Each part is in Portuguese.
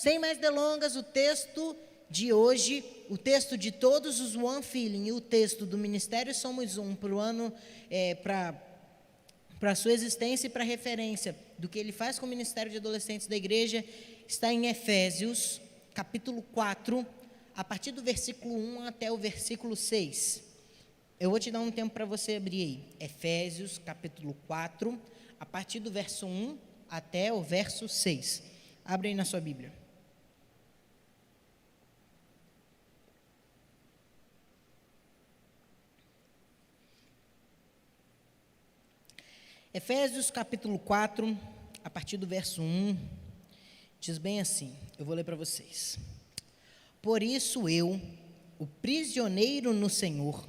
Sem mais delongas, o texto de hoje, o texto de todos os One Feeling e o texto do Ministério Somos Um para o ano, para a sua existência e para referência do que ele faz com o Ministério de Adolescentes da Igreja, está em Efésios, capítulo 4, a partir do versículo 1 até o versículo 6. Eu vou te dar um tempo para você abrir aí. Efésios, capítulo 4, a partir do verso 1 até o verso 6. Abre aí na sua Bíblia. Efésios, capítulo 4, a partir do verso 1, diz bem assim, eu vou ler para vocês. Por isso eu, o prisioneiro no Senhor,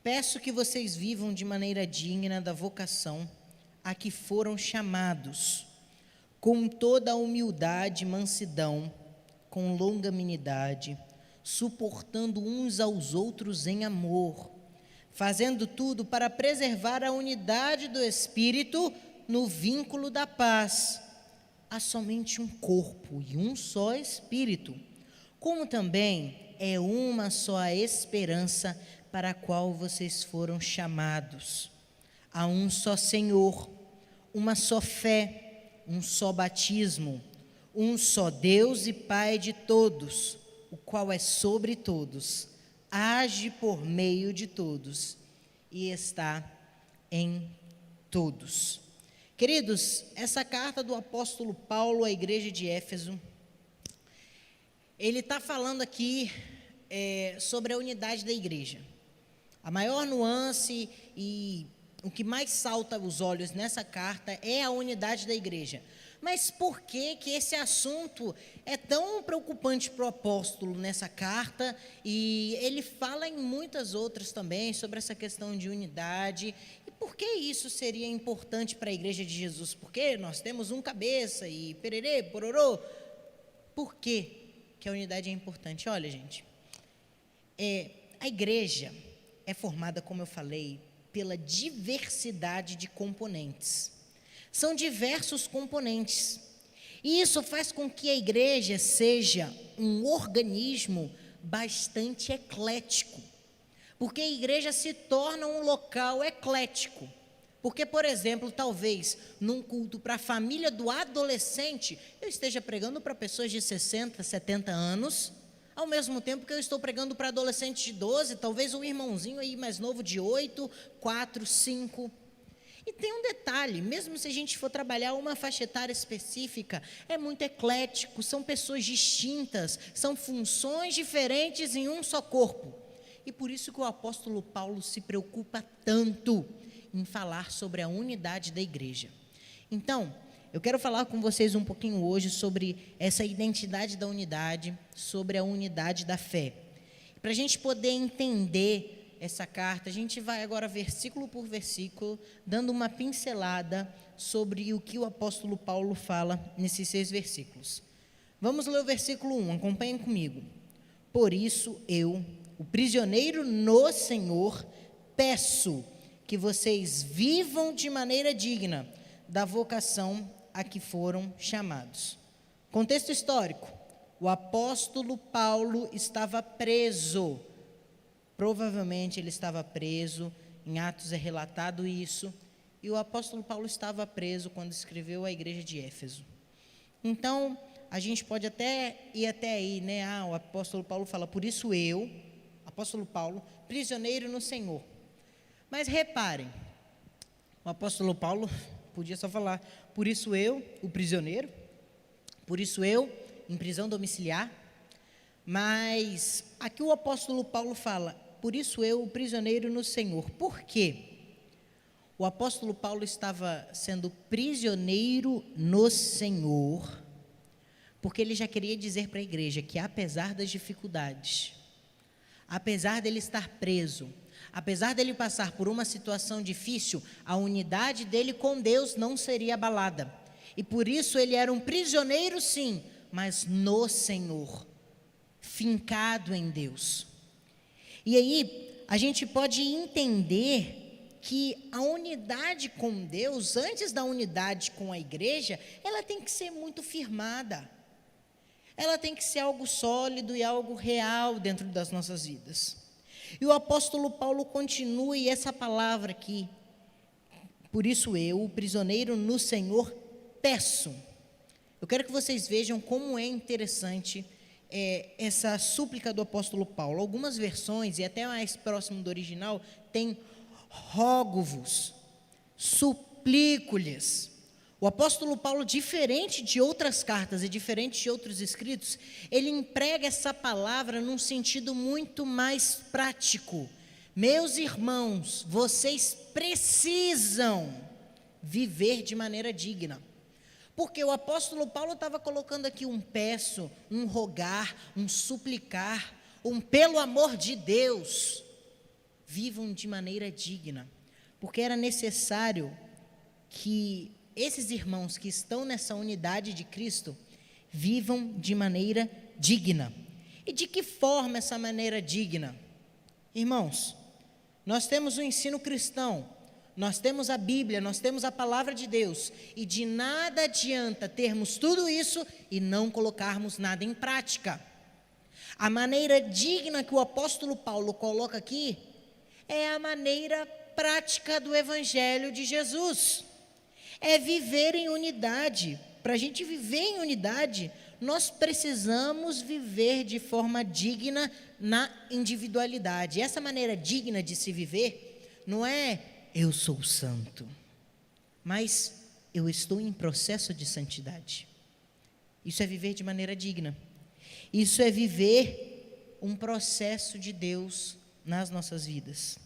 peço que vocês vivam de maneira digna da vocação a que foram chamados, com toda a humildade e mansidão, com longanimidade, suportando uns aos outros em amor, fazendo tudo para preservar a unidade do Espírito no vínculo da paz. Há somente um corpo e um só Espírito, como também é uma só a esperança para a qual vocês foram chamados. Há um só Senhor, uma só fé, um só batismo, um só Deus e Pai de todos, o qual é sobre todos, age por meio de todos e está em todos. Queridos, essa carta do apóstolo Paulo à igreja de Éfeso, ele está falando aqui sobre a unidade da igreja. A maior nuance e o que mais salta aos olhos nessa carta é a unidade da igreja. Mas por que esse assunto é tão preocupante para o apóstolo nessa carta? E ele fala em muitas outras também sobre essa questão de unidade. E por que isso seria importante para a igreja de Jesus? Porque nós temos um cabeça e pererê, pororô. Por que a unidade é importante? Olha, gente, a igreja é formada, como eu falei, pela diversidade de componentes. São diversos componentes. E isso faz com que a igreja seja um organismo bastante eclético. Porque a igreja se torna um local eclético. Porque, por exemplo, talvez num culto para a família do adolescente, eu esteja pregando para pessoas de 60, 70 anos, ao mesmo tempo que eu estou pregando para adolescentes de 12, talvez um irmãozinho aí mais novo de 8, 4, 5. E tem um detalhe, mesmo se a gente for trabalhar uma faixa etária específica, é muito eclético, são pessoas distintas, são funções diferentes em um só corpo. E por isso que o apóstolo Paulo se preocupa tanto em falar sobre a unidade da igreja. Então, eu quero falar com vocês um pouquinho hoje sobre essa identidade da unidade, sobre a unidade da fé. Para a gente poder entender essa carta, a gente vai agora versículo por versículo, dando uma pincelada sobre o que o apóstolo Paulo fala nesses 6 versículos. Vamos ler o versículo 1, acompanhem comigo. Por isso eu, o prisioneiro no Senhor, peço que vocês vivam de maneira digna da vocação a que foram chamados. Contexto histórico: o apóstolo Paulo estava preso. Provavelmente ele estava preso, em Atos é relatado isso, e o apóstolo Paulo estava preso quando escreveu à igreja de Éfeso. Então, a gente pode até ir até aí, né? O apóstolo Paulo fala, por isso eu, apóstolo Paulo, prisioneiro no Senhor. Mas reparem, o apóstolo Paulo podia só falar, por isso eu, o prisioneiro, por isso eu, em prisão domiciliar, mas aqui o apóstolo Paulo fala, por isso eu, o prisioneiro no Senhor. Por quê? O apóstolo Paulo estava sendo prisioneiro no Senhor, porque ele já queria dizer para a igreja que apesar das dificuldades, apesar dele estar preso, apesar dele passar por uma situação difícil, a unidade dele com Deus não seria abalada. E por isso ele era um prisioneiro sim, mas no Senhor, fincado em Deus. E aí, a gente pode entender que a unidade com Deus, antes da unidade com a igreja, ela tem que ser muito firmada. ela tem que ser algo sólido e algo real dentro das nossas vidas. E o apóstolo Paulo continua, e essa palavra aqui, por isso eu, o prisioneiro no Senhor, peço. Eu quero que vocês vejam como é interessante essa súplica do apóstolo Paulo. Algumas versões, e até mais próximo do original, tem rogo-vos, suplico-lhes. O apóstolo Paulo, diferente de outras cartas e diferente de outros escritos, ele emprega essa palavra num sentido muito mais prático. Meus irmãos, vocês precisam viver de maneira digna. Porque o apóstolo Paulo estava colocando aqui um peço, um rogar, um suplicar, um pelo amor de Deus, vivam de maneira digna. Porque era necessário que esses irmãos que estão nessa unidade de Cristo vivam de maneira digna. E de que forma essa maneira digna? Irmãos, nós temos o ensino cristão, nós temos a Bíblia, nós temos a palavra de Deus, e de nada adianta termos tudo isso e não colocarmos nada em prática. A maneira digna que o apóstolo Paulo coloca aqui é a maneira prática do Evangelho de Jesus. É viver em unidade. Para a gente viver em unidade, nós precisamos viver de forma digna na individualidade. Essa maneira digna de se viver não é eu sou santo, mas eu estou em processo de santidade. Isso é viver de maneira digna. Isso é viver um processo de Deus nas nossas vidas.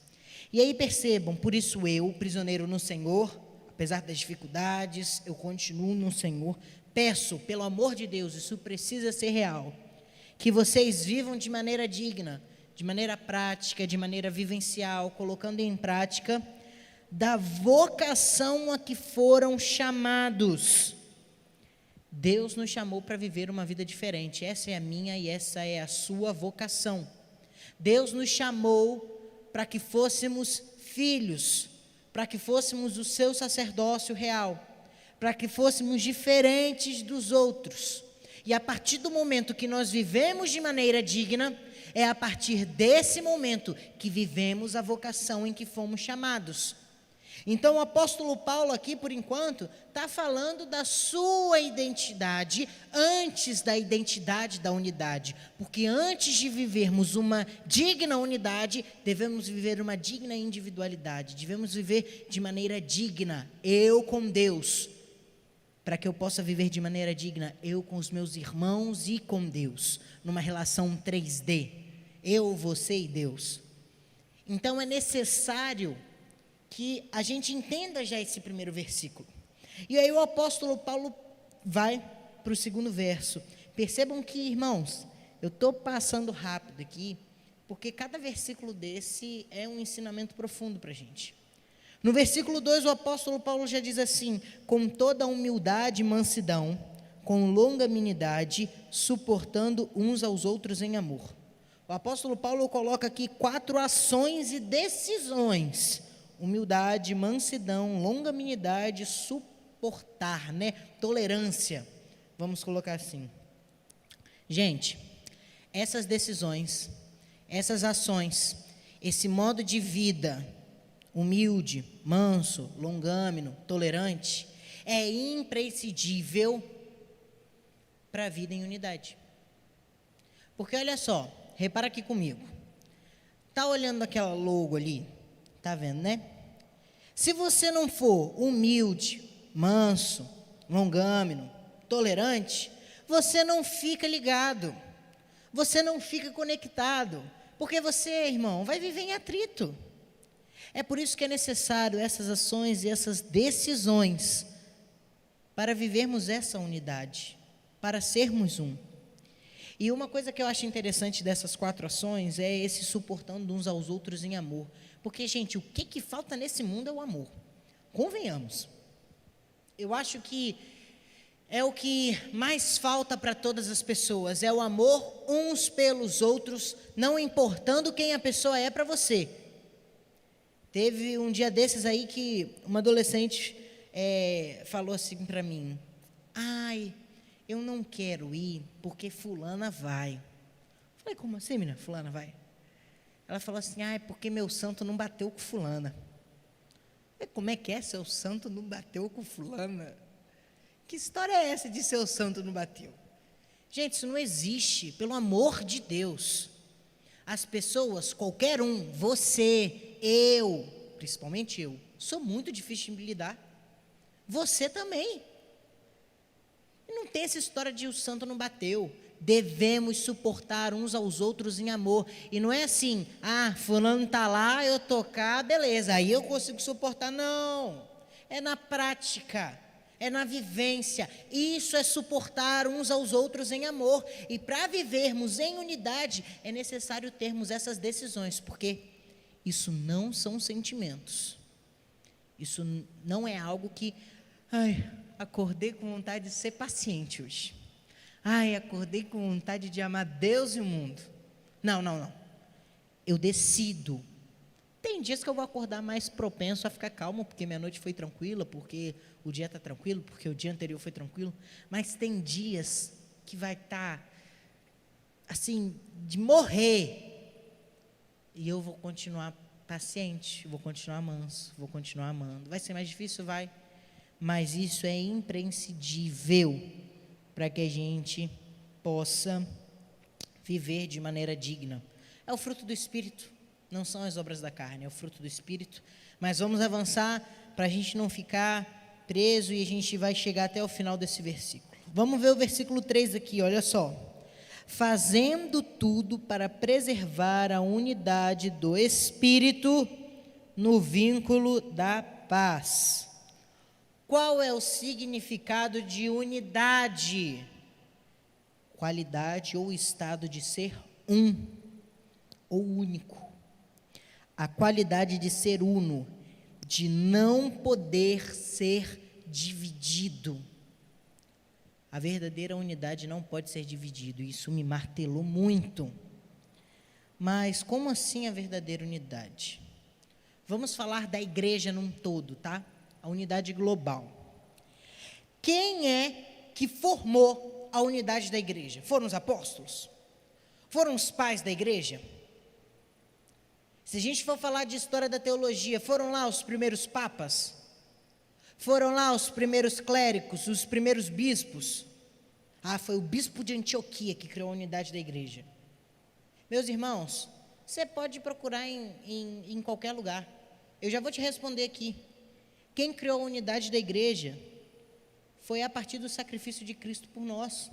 E aí percebam, por isso eu, prisioneiro no Senhor, apesar das dificuldades, eu continuo no Senhor, peço, pelo amor de Deus, isso precisa ser real, que vocês vivam de maneira digna, de maneira prática, de maneira vivencial, colocando em prática, da vocação a que foram chamados. Deus nos chamou para viver uma vida diferente, essa é a minha e essa é a sua vocação. Deus nos chamou para que fôssemos filhos, para que fôssemos o seu sacerdócio real, para que fôssemos diferentes dos outros. E a partir do momento que nós vivemos de maneira digna, é a partir desse momento que vivemos a vocação em que fomos chamados. Então o apóstolo Paulo aqui, por enquanto, está falando da sua identidade antes da identidade da unidade. Porque antes de vivermos uma digna unidade, devemos viver uma digna individualidade. Devemos viver de maneira digna, eu com Deus. Para que eu possa viver de maneira digna, eu com os meus irmãos e com Deus. Numa relação 3D. Eu, você e Deus. Então é necessário que a gente entenda já esse primeiro versículo. E aí o apóstolo Paulo vai para o segundo verso. Percebam que, irmãos, eu estou passando rápido aqui, porque cada versículo desse é um ensinamento profundo para a gente. No versículo 2, o apóstolo Paulo já diz assim: com toda humildade e mansidão, com longanimidade, suportando uns aos outros em amor. O apóstolo Paulo coloca aqui 4 ações e decisões: humildade, mansidão, longanimidade, suportar, tolerância, vamos colocar assim. Gente, essas decisões, essas ações, esse modo de vida, humilde, manso, longâmino, tolerante, é imprescindível para a vida em unidade. Porque olha só, repara aqui comigo, está olhando aquela logo ali? Está vendo, né? Se você não for humilde, manso, longâmino, tolerante, você não fica ligado, você não fica conectado, porque você, irmão, vai viver em atrito. É por isso que é necessário essas ações e essas decisões para vivermos essa unidade, para sermos um. E uma coisa que eu acho interessante dessas 4 ações é esse suportando uns aos outros em amor. Porque, gente, o que falta nesse mundo é o amor. Convenhamos. Eu acho que é o que mais falta para todas as pessoas, é o amor uns pelos outros, não importando quem a pessoa é para você. Teve um dia desses aí que uma adolescente falou assim para mim: ai, eu não quero ir porque fulana vai. Falei, como assim, menina? Fulana vai? Ela falou assim, é porque meu santo não bateu com fulana. Falei, como é que é, seu santo não bateu com fulana? Que história é essa de seu santo não bateu? Gente, isso não existe, pelo amor de Deus. As pessoas, qualquer um, você, eu, principalmente eu, sou muito difícil de lidar. Você também. Não tem essa história de o santo não bateu. Devemos suportar uns aos outros em amor. E não é assim, fulano está lá, eu tocar, beleza, aí eu consigo suportar. Não, é na prática, é na vivência. Isso é suportar uns aos outros em amor. E para vivermos em unidade, é necessário termos essas decisões, porque isso não são sentimentos. Isso não é algo que, acordei com vontade de ser paciente hoje. Acordei com vontade de amar Deus e o mundo. Não. Eu decido. Tem dias que eu vou acordar mais propenso a ficar calmo, porque minha noite foi tranquila, porque o dia está tranquilo, porque o dia anterior foi tranquilo. Mas tem dias que vai estar, assim, de morrer. E eu vou continuar paciente, vou continuar manso, vou continuar amando. Vai ser mais difícil? Vai. Mas isso é imprescindível para que a gente possa viver de maneira digna. É o fruto do Espírito, não são as obras da carne, é o fruto do Espírito. Mas vamos avançar para a gente não ficar preso e a gente vai chegar até o final desse versículo. Vamos ver o versículo 3 aqui, olha só. Fazendo tudo para preservar a unidade do Espírito no vínculo da paz. Qual é o significado de unidade? Qualidade ou estado de ser um, ou único. A qualidade de ser uno, de não poder ser dividido. A verdadeira unidade não pode ser dividida, isso me martelou muito. Mas como assim a verdadeira unidade? Vamos falar da igreja num todo, tá? A unidade global. Quem é que formou a unidade da igreja? Foram os apóstolos? Foram os pais da igreja? Se a gente for falar de história da teologia, foram lá os primeiros papas? Foram lá os primeiros clérigos, os primeiros bispos? Foi o bispo de Antioquia que criou a unidade da igreja. Meus irmãos, você pode procurar em qualquer lugar. Eu já vou te responder aqui. Quem criou a unidade da igreja foi a partir do sacrifício de Cristo por nós.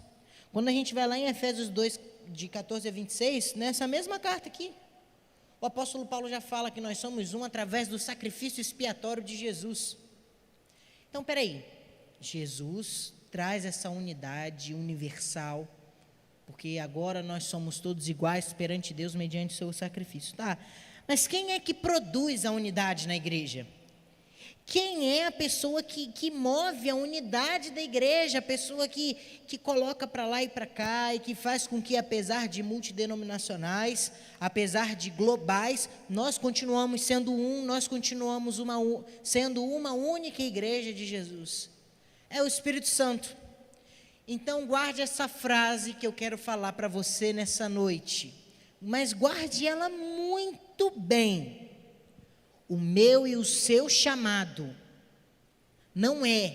Quando a gente vai lá em Efésios 2, de 14 a 26, nessa mesma carta aqui, o apóstolo Paulo já fala que nós somos um através do sacrifício expiatório de Jesus. Então, peraí, Jesus traz essa unidade universal, porque agora nós somos todos iguais perante Deus mediante o seu sacrifício, tá? Mas quem é que produz a unidade na igreja? Quem é a pessoa que move a unidade da igreja, a pessoa que coloca para lá e para cá, e que faz com que, apesar de multidenominacionais, apesar de globais, nós continuamos sendo nós continuamos sendo uma única igreja de Jesus. É o Espírito Santo. Então guarde essa frase que eu quero falar para você nessa noite, mas guarde ela muito bem. O meu e o seu chamado não é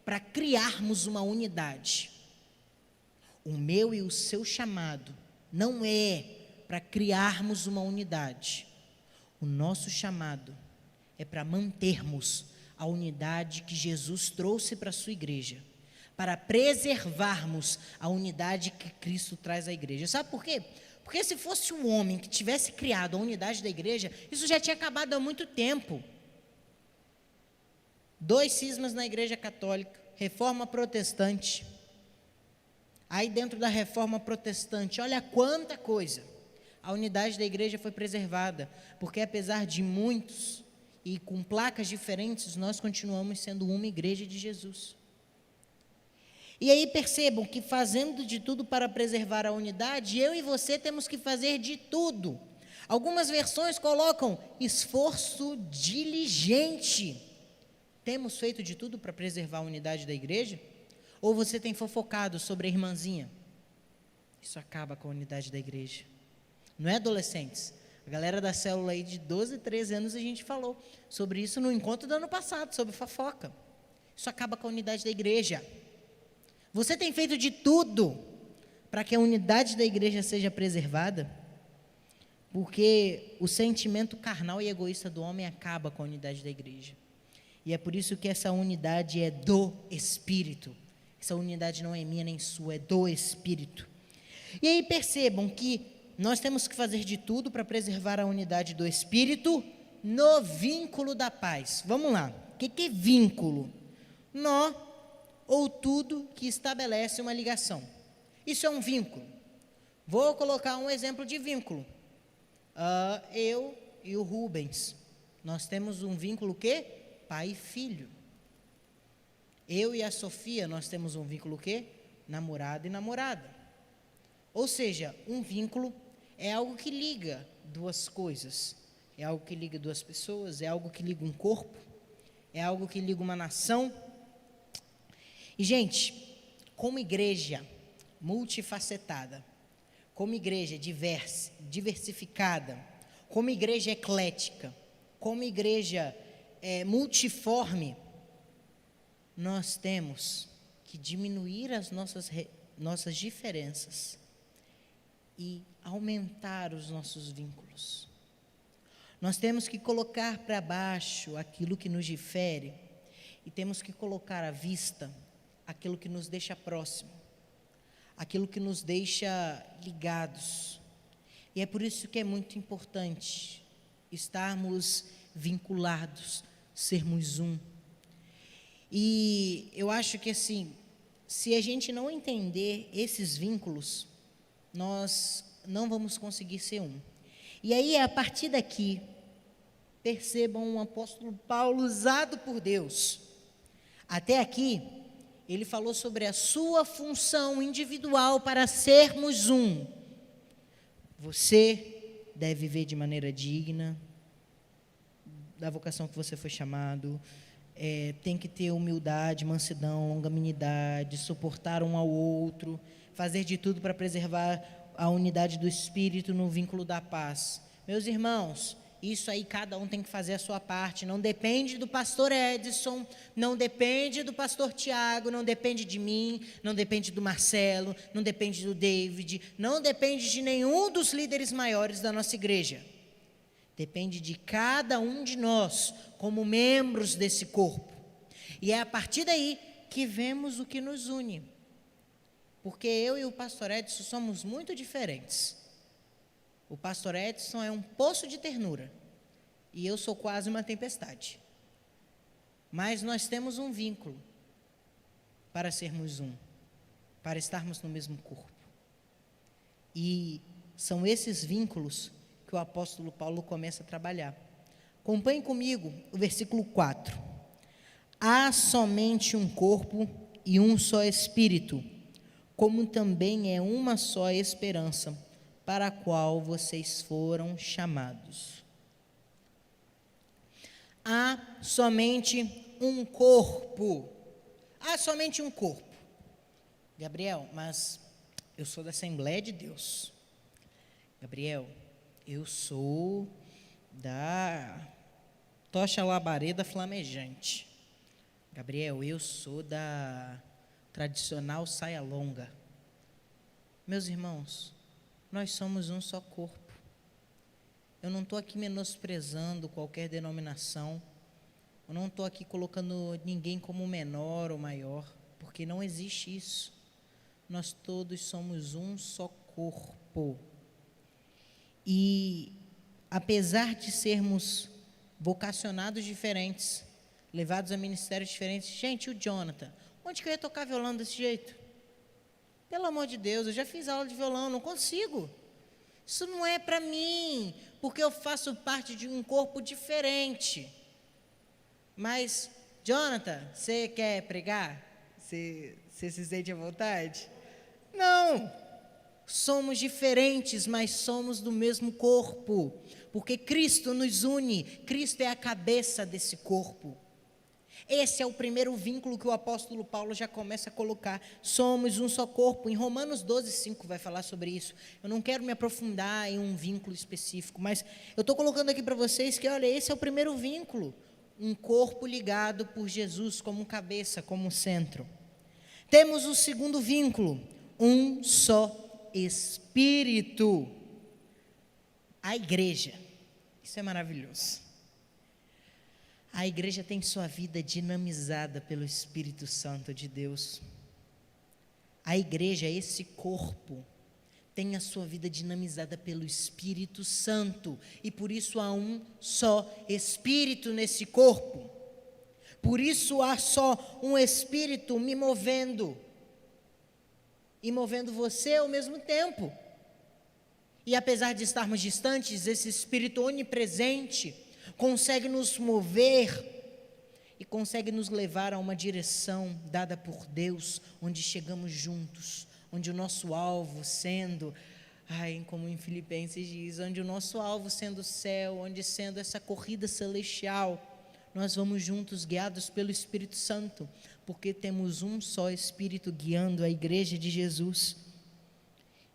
para criarmos uma unidade. O meu e o seu chamado não é para criarmos uma unidade. O nosso chamado é para mantermos a unidade que Jesus trouxe para a sua igreja, para preservarmos a unidade que Cristo traz à igreja. Sabe por quê? Porque se fosse um homem que tivesse criado a unidade da igreja, isso já tinha acabado há muito tempo. 2 cismas na igreja católica, reforma protestante. Aí dentro da reforma protestante, olha quanta coisa. A unidade da igreja foi preservada, porque apesar de muitos e com placas diferentes, nós continuamos sendo uma igreja de Jesus. E aí percebam que fazendo de tudo para preservar a unidade, eu e você temos que fazer de tudo. Algumas versões colocam esforço diligente. Temos feito de tudo para preservar a unidade da igreja? Ou você tem fofocado sobre a irmãzinha. Isso acaba com a unidade da igreja. Não é, adolescentes? A galera da célula aí de 12, 13 anos, a gente falou sobre isso no encontro do ano passado, sobre fofoca. Isso acaba com a unidade da igreja. Você tem feito de tudo para que a unidade da igreja seja preservada? Porque o sentimento carnal e egoísta do homem acaba com a unidade da igreja. E é por isso que essa unidade é do Espírito. Essa unidade não é minha nem sua, é do Espírito. E aí percebam que nós temos que fazer de tudo para preservar a unidade do Espírito no vínculo da paz. Vamos lá. O que é vínculo? Nó ou tudo que estabelece uma ligação. Isso é um vínculo. Vou colocar um exemplo de vínculo. Eu e o Rubens, nós temos um vínculo que? Pai e filho. Eu e a Sofia, nós temos um vínculo que? Namorado e namorada. Ou seja, um vínculo é algo que liga duas coisas, é algo que liga duas pessoas, é algo que liga um corpo, é algo que liga uma nação. E, gente, como igreja multifacetada, como igreja diversificada, como igreja eclética, como igreja multiforme, nós temos que diminuir as nossas diferenças e aumentar os nossos vínculos. Nós temos que colocar para baixo aquilo que nos difere e temos que colocar à vista aquilo que nos deixa próximo, aquilo que nos deixa ligados. E é por isso que é muito importante estarmos vinculados, sermos um. E eu acho que assim, se a gente não entender esses vínculos, nós não vamos conseguir ser um. E aí, a partir daqui, percebam o apóstolo Paulo usado por Deus. Até aqui, ele falou sobre a sua função individual para sermos um. Você deve viver de maneira digna da vocação que você foi chamado. Tem que ter humildade, mansidão, longanimidade, suportar um ao outro, fazer de tudo para preservar a unidade do Espírito no vínculo da paz. Meus irmãos, isso aí cada um tem que fazer a sua parte, não depende do pastor Edson, não depende do pastor Tiago, não depende de mim, não depende do Marcelo, não depende do David, não depende de nenhum dos líderes maiores da nossa igreja. Depende de cada um de nós, como membros desse corpo. E é a partir daí que vemos o que nos une. Porque eu e o pastor Edson somos muito diferentes. O pastor Edson é um poço de ternura. E eu sou quase uma tempestade. Mas nós temos um vínculo para sermos um, para estarmos no mesmo corpo. E são esses vínculos que o apóstolo Paulo começa a trabalhar. Acompanhe comigo o versículo 4. Há somente um corpo e um só espírito, como também é uma só esperança, para a qual vocês foram chamados. Há somente um corpo. Há somente um corpo. Gabriel, mas eu sou da Assembleia de Deus. Gabriel, eu sou da Tocha Labareda Flamejante. Gabriel, eu sou da tradicional saia longa. Meus irmãos, nós somos um só corpo. Eu não estou aqui menosprezando qualquer denominação. Eu não estou aqui colocando ninguém como menor ou maior, porque não existe isso. Nós todos somos um só corpo. E, apesar de sermos vocacionados diferentes, levados a ministérios diferentes, gente, o Jonathan, onde que eu ia tocar violão desse jeito? Pelo amor de Deus, eu já fiz aula de violão, não consigo. Isso não é para mim, porque eu faço parte de um corpo diferente. Mas, Jonathan, você quer pregar? Você se sente à vontade? Não, somos diferentes, mas somos do mesmo corpo, porque Cristo nos une, Cristo é a cabeça desse corpo. Esse é o primeiro vínculo que o apóstolo Paulo já começa a colocar. Somos um só corpo. Em Romanos 12:5 vai falar sobre isso. Eu não quero me aprofundar em um vínculo específico, mas eu estou colocando aqui para vocês que, olha, esse é o primeiro vínculo. Um corpo ligado por Jesus como cabeça, como centro. Temos o segundo vínculo, um só Espírito. A igreja. Isso é maravilhoso. A igreja tem sua vida dinamizada pelo Espírito Santo de Deus. A igreja, esse corpo, tem a sua vida dinamizada pelo Espírito Santo. E por isso há um só Espírito nesse corpo. Por isso há só um Espírito me movendo. E movendo você ao mesmo tempo. E apesar de estarmos distantes, esse Espírito onipresente consegue nos mover e consegue nos levar a uma direção dada por Deus, onde chegamos juntos, onde o nosso alvo sendo, como em Filipenses diz, onde o nosso alvo sendo o céu, onde sendo essa corrida celestial, nós vamos juntos guiados pelo Espírito Santo, porque temos um só Espírito guiando a igreja de Jesus.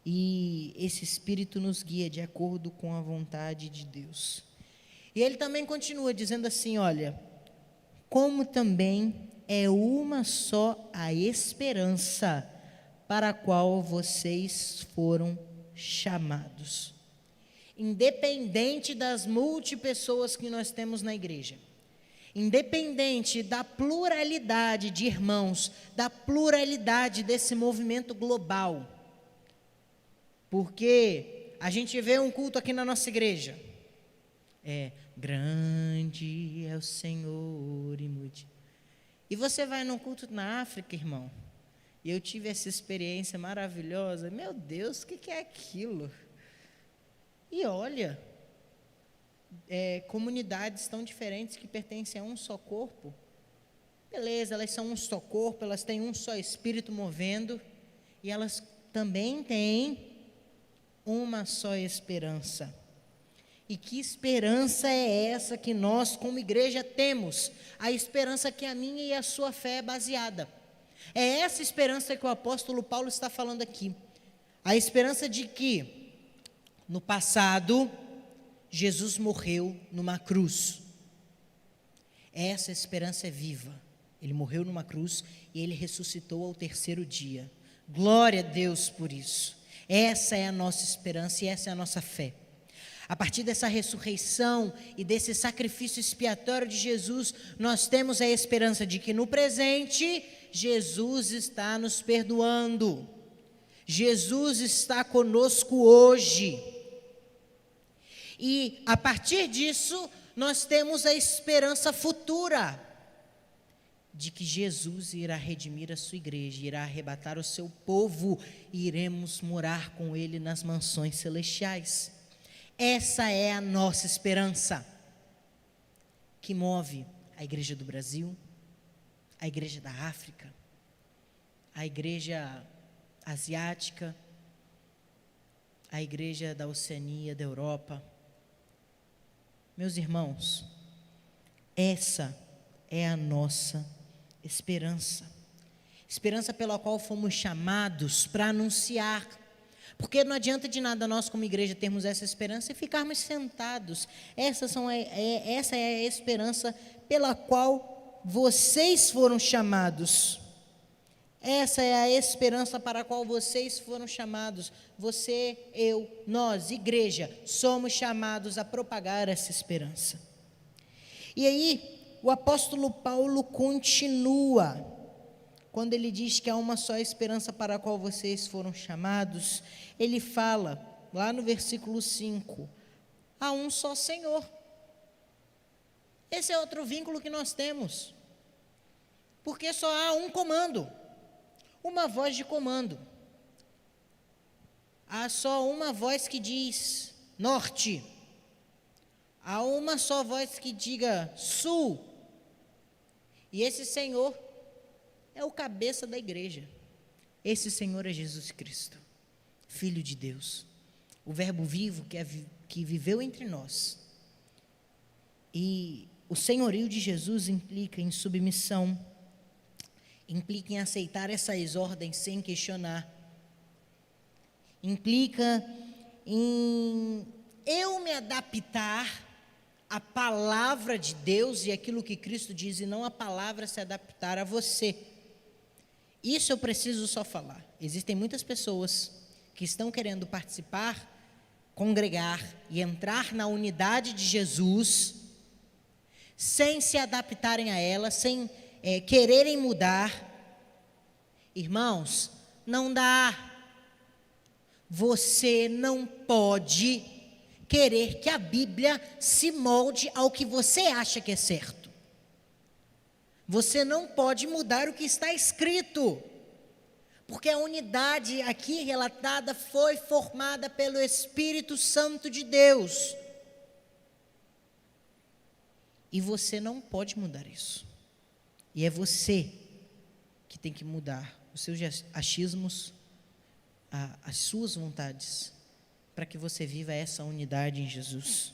E esse Espírito nos guia de acordo com a vontade de Deus. E ele também continua dizendo assim, olha, como também é uma só a esperança para a qual vocês foram chamados. Independente das multipessoas que nós temos na igreja, independente da pluralidade de irmãos, da pluralidade desse movimento global, porque a gente vê um culto aqui na nossa igreja, grande é o Senhor e muito. E você vai num culto na África, irmão, e eu tive essa experiência maravilhosa, meu Deus, o que é aquilo? E olha, comunidades tão diferentes que pertencem a um só corpo, beleza, elas são um só corpo, elas têm um só Espírito movendo, e elas também têm uma só esperança. E que esperança é essa que nós, como igreja, temos? A esperança que a minha e a sua fé é baseada. É essa esperança que o apóstolo Paulo está falando aqui. A esperança de que, no passado, Jesus morreu numa cruz. Essa esperança é viva. Ele morreu numa cruz e ele ressuscitou ao terceiro dia. Glória a Deus por isso. Essa é a nossa esperança e essa é a nossa fé. A partir dessa ressurreição e desse sacrifício expiatório de Jesus, nós temos a esperança de que no presente, Jesus está nos perdoando. Jesus está conosco hoje. E a partir disso, nós temos a esperança futura de que Jesus irá redimir a sua igreja, irá arrebatar o seu povo e iremos morar com ele nas mansões celestiais. Essa é a nossa esperança, que move a igreja do Brasil, a igreja da África, a igreja asiática, a igreja da Oceania, da Europa. Meus irmãos, essa é a nossa esperança. Esperança pela qual fomos chamados para anunciar. Porque não adianta de nada nós, como igreja, termos essa esperança e ficarmos sentados. Essa é a esperança pela qual vocês foram chamados. Essa é a esperança para a qual vocês foram chamados. Você, eu, nós, igreja, somos chamados a propagar essa esperança. E aí, o apóstolo Paulo continua. Quando ele diz que há uma só esperança para a qual vocês foram chamados, ele fala, lá no versículo 5, há um só Senhor. Esse é outro vínculo que nós temos, porque só há um comando, uma voz de comando. Há só uma voz que diz norte, há uma só voz que diga sul, e esse Senhor é o cabeça da igreja. Esse Senhor é Jesus Cristo, Filho de Deus, o Verbo vivo que viveu entre nós. E o senhorio de Jesus implica em submissão, implica em aceitar essas ordens sem questionar, implica em eu me adaptar à palavra de Deus e aquilo que Cristo diz, e não a palavra se adaptar a você. Isso eu preciso só falar. Existem muitas pessoas que estão querendo participar, congregar e entrar na unidade de Jesus, sem se adaptarem a ela, sem quererem mudar. Irmãos, não dá. Você não pode querer que a Bíblia se molde ao que você acha que é certo. Você não pode mudar o que está escrito, porque a unidade aqui relatada foi formada pelo Espírito Santo de Deus. E você não pode mudar isso. E é você que tem que mudar os seus achismos, as suas vontades, para que você viva essa unidade em Jesus.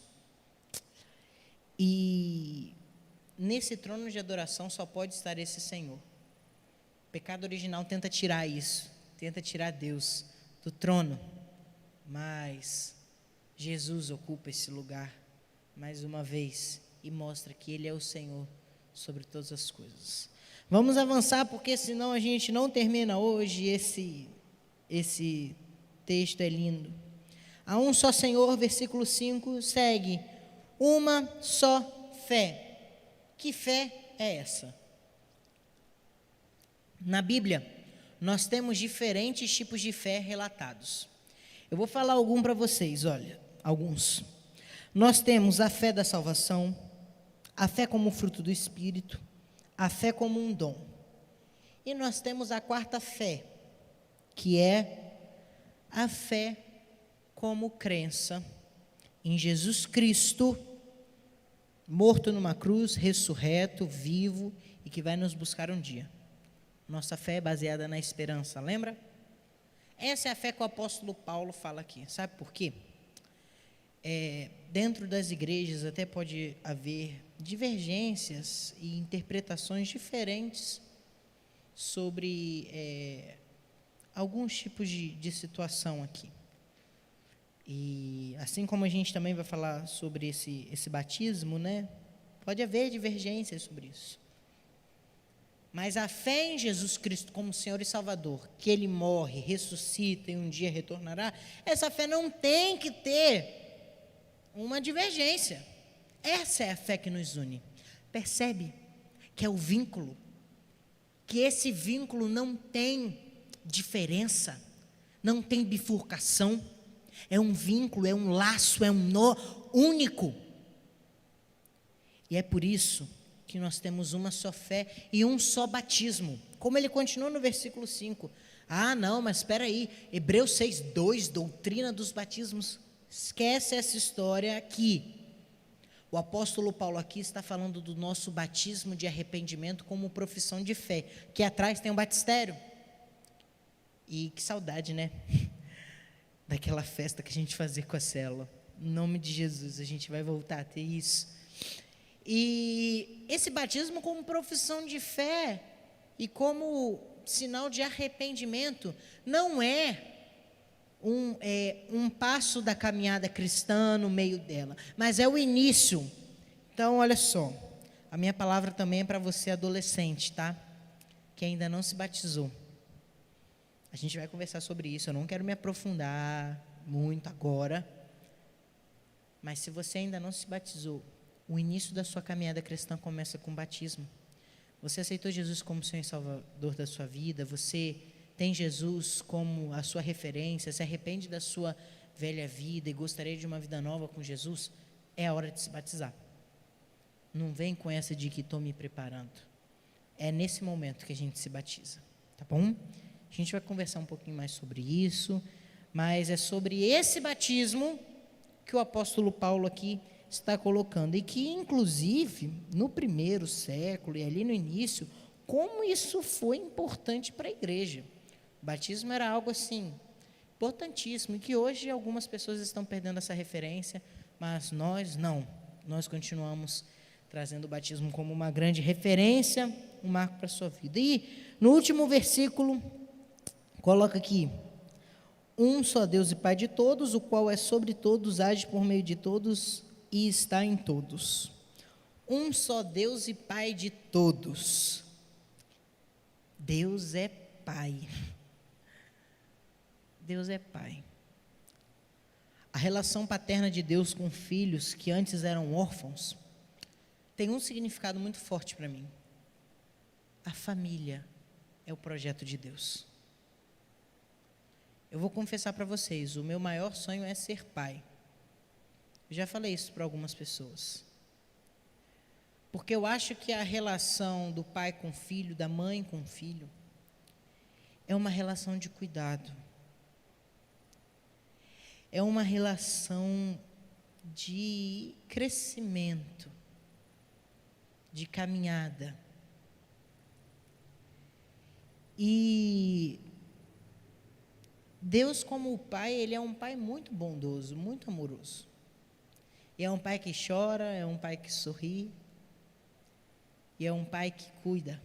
E nesse trono de adoração só pode estar esse Senhor. O pecado original tenta tirar isso, tenta tirar Deus do trono, mas Jesus ocupa esse lugar mais uma vez e mostra que Ele é o Senhor sobre todas as coisas. Vamos avançar, porque senão a gente não termina hoje. Esse texto é lindo. Há um só Senhor, versículo 5, segue. Uma só fé. Que fé é essa? Na Bíblia, nós temos diferentes tipos de fé relatados. Eu vou falar algum para vocês, olha, alguns. Nós temos a fé da salvação, a fé como fruto do Espírito, a fé como um dom. E nós temos a quarta fé, que é a fé como crença em Jesus Cristo, morto numa cruz, ressurreto, vivo e que vai nos buscar um dia. Nossa fé é baseada na esperança, lembra? Essa é a fé que o apóstolo Paulo fala aqui. Sabe por quê? Dentro das igrejas até pode haver divergências e interpretações diferentes sobre alguns tipos de situação aqui. E assim como a gente também vai falar sobre esse batismo, né? Pode haver divergências sobre isso. Mas a fé em Jesus Cristo como Senhor e Salvador, que Ele morre, ressuscita e um dia retornará, essa fé não tem que ter uma divergência. Essa é a fé que nos une. Percebe que é o vínculo, que esse vínculo não tem diferença, não tem bifurcação, é um vínculo, é um laço, é um nó único. E é por isso que nós temos uma só fé e um só batismo. Como ele continua no versículo 5. Ah, não, mas espera aí, Hebreus 6:2, doutrina dos batismos. Esquece essa história aqui. O apóstolo Paulo aqui está falando do nosso batismo de arrependimento como profissão de fé, que atrás tem um batistério. E que saudade, né? Daquela festa que a gente fazia com a célula. Em nome de Jesus, a gente vai voltar a ter isso. E esse batismo como profissão de fé e como sinal de arrependimento não é um passo da caminhada cristã no meio dela, mas é o início. Então, olha só, a minha palavra também é para você adolescente, tá? Que ainda não se batizou. A gente vai conversar sobre isso, eu não quero me aprofundar muito agora, mas se você ainda não se batizou, o início da sua caminhada cristã começa com o batismo. Você aceitou Jesus como Senhor e Salvador da sua vida, você tem Jesus como a sua referência, se arrepende da sua velha vida e gostaria de uma vida nova com Jesus, é a hora de se batizar. Não vem com essa de que estou me preparando. É nesse momento que a gente se batiza, tá bom? A gente vai conversar um pouquinho mais sobre isso, mas é sobre esse batismo que o apóstolo Paulo aqui está colocando, e que inclusive no primeiro século e ali no início, como isso foi importante para a igreja. O batismo era algo assim, importantíssimo, e que hoje algumas pessoas estão perdendo essa referência, mas nós não, nós continuamos trazendo o batismo como uma grande referência, um marco para a sua vida. E no último versículo, coloca aqui: um só Deus e Pai de todos, o qual é sobre todos, age por meio de todos e está em todos. Um só Deus e Pai de todos. Deus é Pai. Deus é Pai. A relação paterna de Deus com filhos que antes eram órfãos tem um significado muito forte para mim. A família é o projeto de Deus. Eu vou confessar para vocês, o meu maior sonho é ser pai. Eu já falei isso para algumas pessoas. Porque eu acho que a relação do pai com o filho, da mãe com o filho, é uma relação de cuidado. É uma relação de crescimento, de caminhada. E Deus, como o Pai, Ele é um Pai muito bondoso, muito amoroso. E é um Pai que chora, é um Pai que sorri, e é um Pai que cuida.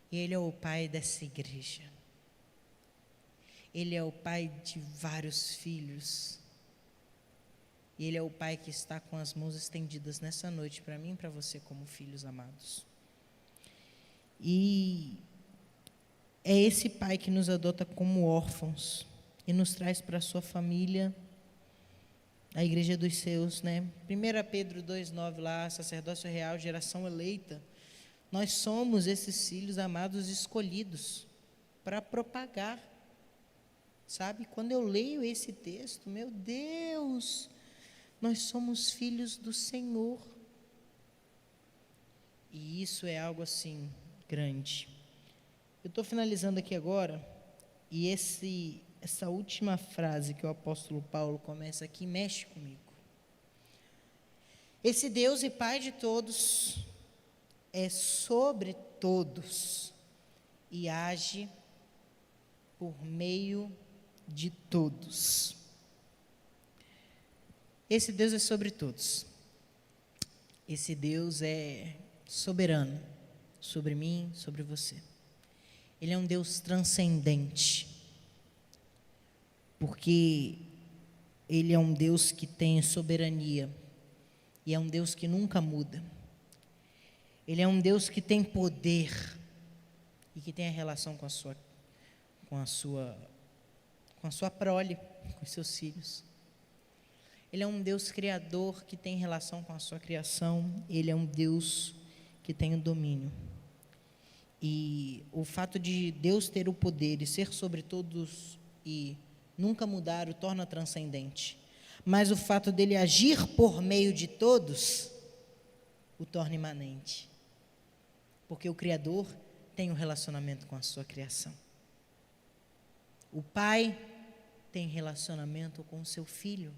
E Ele é o Pai dessa igreja. Ele é o Pai de vários filhos. E Ele é o Pai que está com as mãos estendidas nessa noite para mim e para você como filhos amados. E é esse Pai que nos adota como órfãos e nos traz para a sua família, a igreja dos seus, né? 1 Pedro 2,9 lá, sacerdócio real, geração eleita. Nós somos esses filhos amados escolhidos para propagar. Sabe, quando eu leio esse texto, meu Deus, nós somos filhos do Senhor. E isso é algo assim, grande. Eu estou finalizando aqui agora, e essa última frase que o apóstolo Paulo começa aqui, mexe comigo. Esse Deus e Pai de todos, é sobre todos, e age por meio de todos. Esse Deus é sobre todos. Esse Deus é soberano sobre mim, sobre você. Ele é um Deus transcendente, porque Ele é um Deus que tem soberania, e é um Deus que nunca muda. Ele é um Deus que tem poder, e que tem a relação com a sua prole, com os seus filhos. Ele é um Deus criador que tem relação com a sua criação. Ele é um Deus que tem o domínio. E o fato de Deus ter o poder e ser sobre todos e nunca mudar o torna transcendente. Mas o fato dele agir por meio de todos o torna imanente. Porque o Criador tem um relacionamento com a sua criação. O pai tem relacionamento com o seu filho.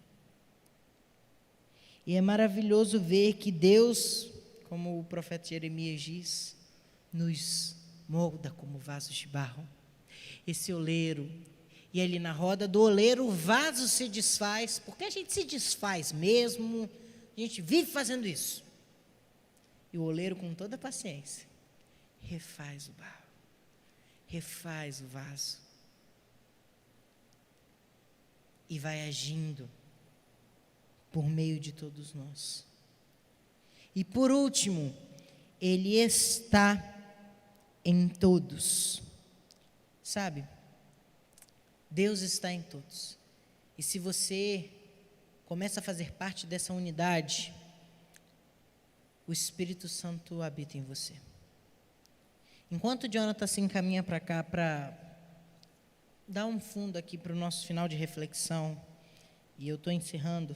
E é maravilhoso ver que Deus, como o profeta Jeremias diz, nos molda como vasos de barro. Esse oleiro, e ali na roda do oleiro o vaso se desfaz, porque a gente se desfaz mesmo, a gente vive fazendo isso. E o oleiro, com toda a paciência, refaz o barro, refaz o vaso. E vai agindo por meio de todos nós. E por último, Ele está em todos. Sabe? Deus está em todos. E se você começa a fazer parte dessa unidade, o Espírito Santo habita em você. Enquanto o Jonathan se encaminha para cá para dar um fundo aqui para o nosso final de reflexão, e eu estou encerrando,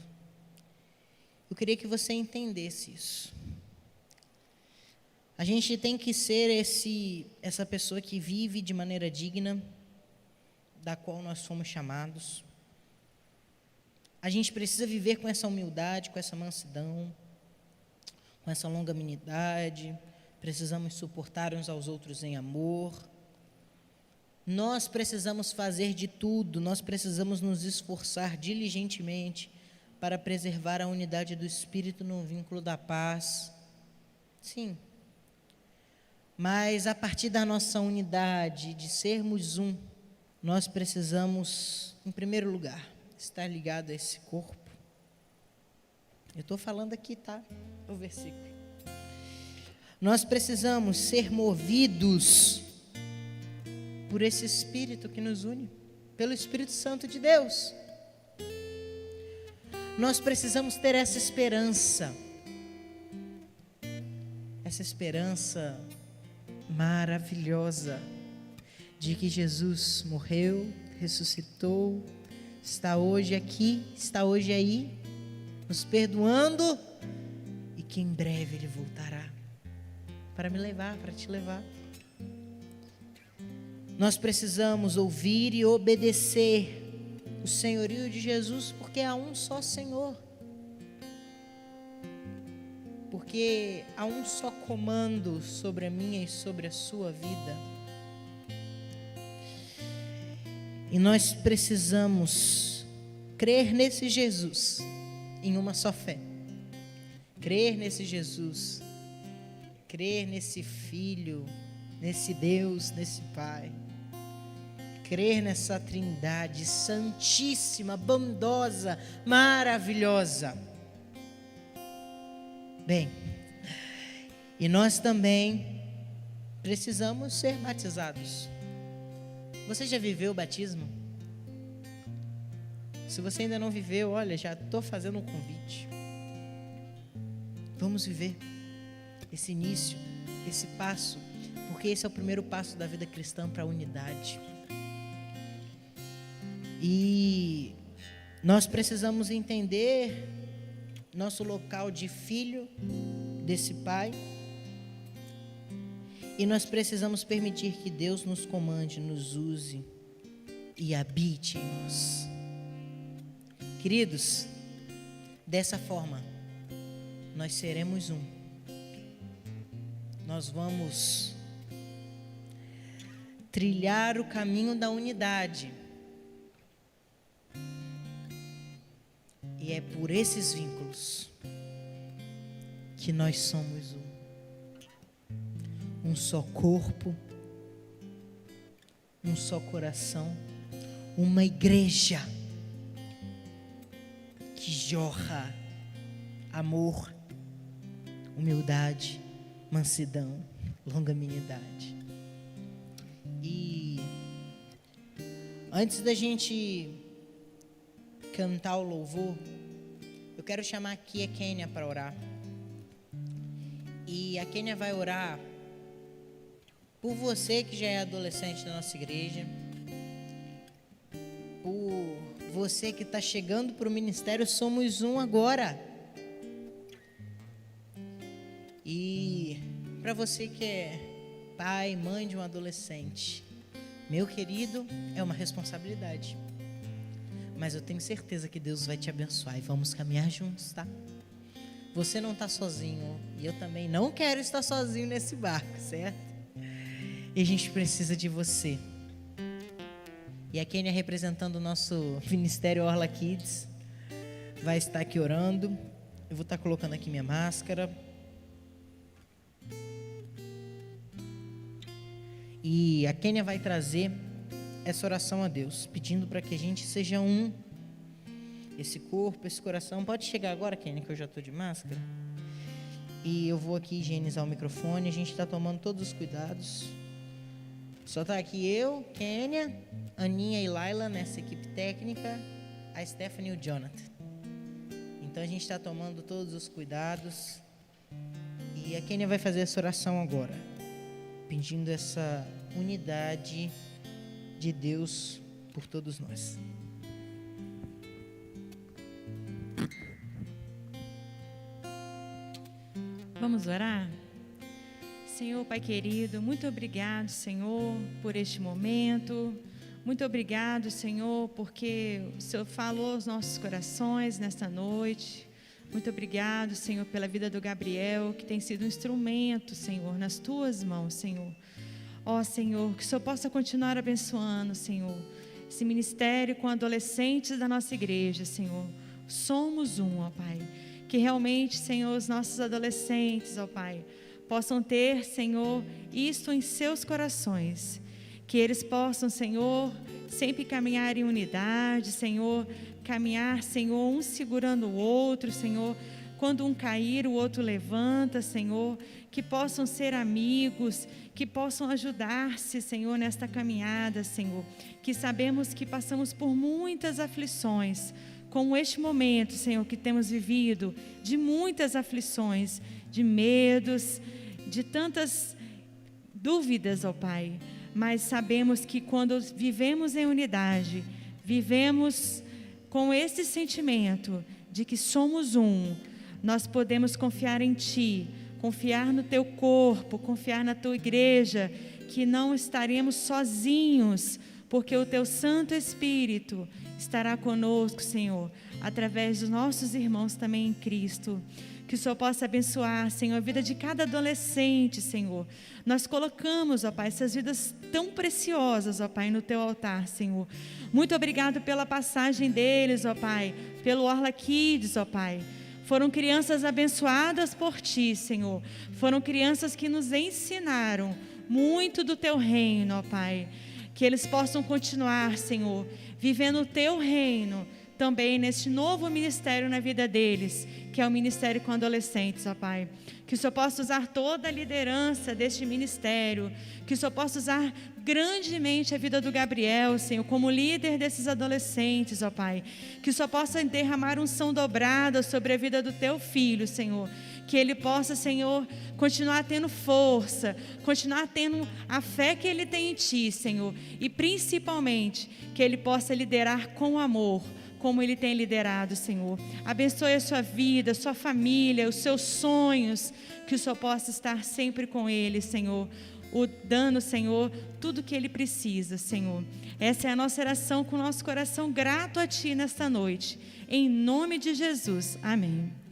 eu queria que você entendesse isso. A gente tem que ser essa pessoa que vive de maneira digna, da qual nós fomos chamados. A gente precisa viver com essa humildade, com essa mansidão, com essa longanimidade. Precisamos suportar uns aos outros em amor. Nós precisamos fazer de tudo, nós precisamos nos esforçar diligentemente para preservar a unidade do Espírito no vínculo da paz. Sim. Mas a partir da nossa unidade, de sermos um, nós precisamos, em primeiro lugar, estar ligado a esse corpo. Eu estou falando aqui, tá? O versículo. Nós precisamos ser movidos por esse Espírito que nos une, pelo Espírito Santo de Deus. Nós precisamos ter essa esperança maravilhosa de que Jesus morreu, ressuscitou, está hoje aqui, está hoje aí, nos perdoando, e que em breve Ele voltará para me levar, para te levar. Nós precisamos ouvir e obedecer o senhorio de Jesus, porque há um só Senhor, porque há um só comando sobre a minha e sobre a sua vida. E nós precisamos crer nesse Jesus em uma só fé, crer nesse Jesus, crer nesse Filho, nesse Deus, nesse Pai, crer nessa Trindade santíssima, bondosa, maravilhosa. Bem, e nós também precisamos ser batizados. Você já viveu o batismo? Se você ainda não viveu, olha, já estou fazendo um convite. Vamos viver esse início, esse passo, porque esse é o primeiro passo da vida cristã para a unidade. E nós precisamos entender nosso local de filho desse Pai, e nós precisamos permitir que Deus nos comande, nos use e habite em nós. Queridos, dessa forma, nós seremos um. Nós vamos trilhar o caminho da unidade. E é por esses vínculos que nós somos um só corpo, um só coração, uma igreja que jorra amor, humildade, mansidão, longanimidade. E antes da gente cantar o louvor, eu quero chamar aqui a Kênia para orar. E a Kênia vai orar por você que já é adolescente da nossa igreja, por você que está chegando para o ministério Somos Um agora, e para você que é pai, mãe de um adolescente. Meu querido, é uma responsabilidade, mas eu tenho certeza que Deus vai te abençoar e vamos caminhar juntos, tá? Você não está sozinho e eu também não quero estar sozinho nesse barco, certo? E a gente precisa de você. E a Kênia, representando o nosso Ministério Orla Kids, vai estar aqui orando. Eu vou estar colocando aqui minha máscara. E a Kênia vai trazer essa oração a Deus, pedindo para que a gente seja um. Esse corpo, esse coração. Pode chegar agora, Kênia, que eu já estou de máscara. E eu vou aqui higienizar o microfone. A gente está tomando todos os cuidados. Só está aqui eu, Kênia, Aninha e Laila nessa equipe técnica, a Stephanie e o Jonathan. Então a gente está tomando todos os cuidados. E a Kênia vai fazer essa oração agora, pedindo essa unidade de Deus por todos nós. Vamos orar? Senhor, Pai querido, muito obrigado, Senhor, por este momento. Muito obrigado, Senhor, porque o Senhor falou aos nossos corações nesta noite. Muito obrigado, Senhor, pela vida do Gabriel, que tem sido um instrumento, Senhor, nas Tuas mãos, Senhor. Ó, Senhor, que o Senhor possa continuar abençoando, Senhor, esse ministério com adolescentes da nossa igreja, Senhor. somos um, ó Pai. Que realmente, Senhor, os nossos adolescentes, ó Pai, possam ter, Senhor, isto em seus corações. Que eles possam, Senhor, sempre caminhar em unidade, Senhor, caminhar, Senhor, um segurando o outro, Senhor. Quando um cair, o outro levanta, Senhor. Que possam ser amigos, que possam ajudar-se, Senhor, nesta caminhada, Senhor. Que sabemos que passamos por muitas aflições, como este momento, Senhor, que temos vivido, de muitas aflições, de medos, de tantas dúvidas, ó Pai. Mas sabemos que quando vivemos em unidade, vivemos com esse sentimento de que somos um, nós podemos confiar em Ti, confiar no Teu corpo, confiar na Tua igreja, que não estaremos sozinhos, porque o Teu Santo Espírito estará conosco, Senhor, através dos nossos irmãos também em Cristo. Que o Senhor possa abençoar, Senhor, a vida de cada adolescente, Senhor. Nós colocamos, ó Pai, essas vidas tão preciosas, ó Pai, no Teu altar, Senhor. Muito obrigado pela passagem deles, ó Pai, pelo Orla Kids, ó Pai. Foram crianças abençoadas por Ti, Senhor. Foram crianças que nos ensinaram muito do Teu reino, ó Pai. Que eles possam continuar, Senhor, vivendo o Teu reino também neste novo ministério na vida deles, que é o ministério com adolescentes, ó Pai. Que o Senhor possa usar toda a liderança deste ministério, que o Senhor possa usar grandemente a vida do Gabriel, Senhor, como líder desses adolescentes, ó Pai. Que o Senhor possa derramar unção dobrada sobre a vida do Teu filho, Senhor. Que ele possa, Senhor, continuar tendo força, continuar tendo a fé que ele tem em Ti, Senhor. E principalmente, que ele possa liderar com amor, como Ele tem liderado, Senhor. Abençoe a sua vida, a sua família, os seus sonhos, que o Senhor possa estar sempre com Ele, Senhor, dando, Senhor, tudo que Ele precisa, Senhor. Essa é a nossa oração com o nosso coração grato a Ti nesta noite. Em nome de Jesus. Amém.